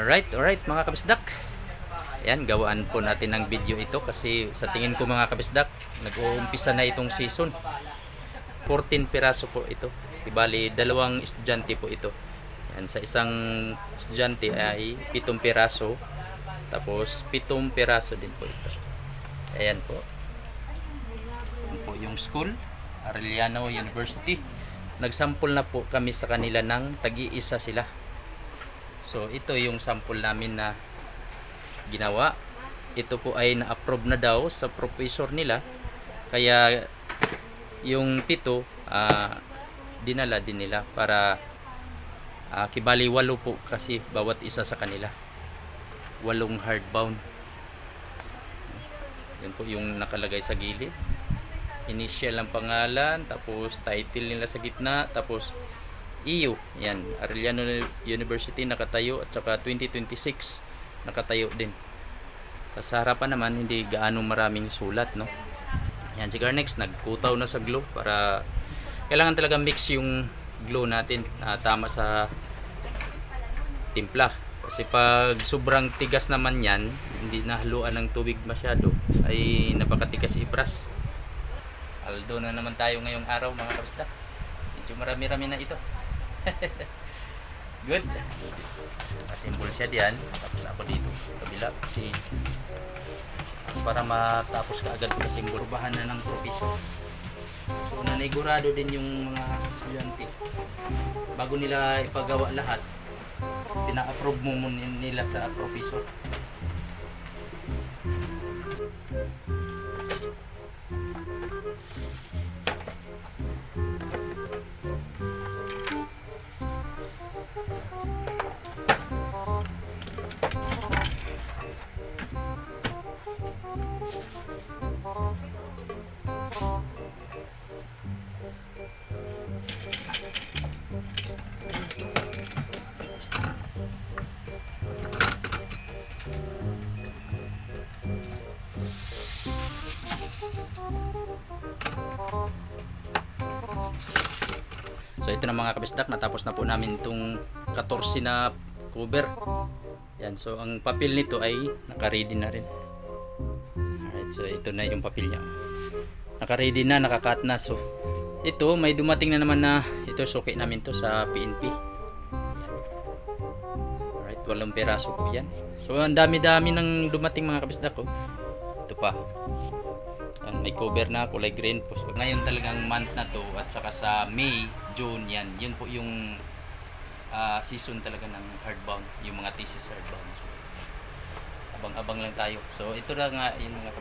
Alright mga kabisdak. Yan, gawaan po natin ng video ito kasi sa tingin ko mga kabisdak, nag-uumpisa na itong season. 14 piraso po ito. Ibali, dalawang estudyante po ito. Yan, sa isang estudyante ay 7 piraso. Tapos 7 piraso din po ito. Ayan po. Yan po yung school, Arellano University. Nagsample na po kami sa kanila ng tagi-isa sila. So ito yung sample namin na ginawa. Ito po ay na-approve na daw sa professor nila. Kaya yung 7 dinala din nila para kibali 8 po kasi bawat isa sa kanila. 8 hardbound. Yan po yung nakalagay sa gilid. Initial ang pangalan, tapos title nila sa gitna, tapos EU, yan, Arellano University nakatayo at saka 2026 nakatayo din. Sa harapan naman hindi gaano maraming sulat, no. Yan si Garnex nagkutaw na sa glue para kailangan talaga mix yung glue natin tama sa timpla. Kasi pag sobrang tigas naman yan, hindi nahaluan ng tubig masyado, ay napakatigas ibras. Aldo na naman tayo ngayong araw mga kabista. Medyo marami-rami na ito. Good. Masimbol siya diyan. Tapos ako dito kabila kasi para matapos ka agad kasi burbahan na ng professor. So nanigurado din yung mga estudyante bago nila ipagawa lahat, pina-approve mo nila sa professor. So ito na mga kabisdak, natapos na po namin itong 14 na cover. Yan, so ang papel nito ay naka-ready na rin. Alright, so ito na yung papel niya. Naka-ready na, naka-cut na. So ito, may dumating na naman na ito, suki namin to sa PNP. Yan. Alright, 8 peraso po yan. So ang dami-dami ng dumating mga kabisdak ko. Ito pa. Yan, may cover na, kulay green po. So ngayon talagang month na to at saka sa May, June, yan. Yun po yung season talaga ng hardbound, yung mga thesis hardbound. So abang-abang lang tayo. So ito na nga yung mga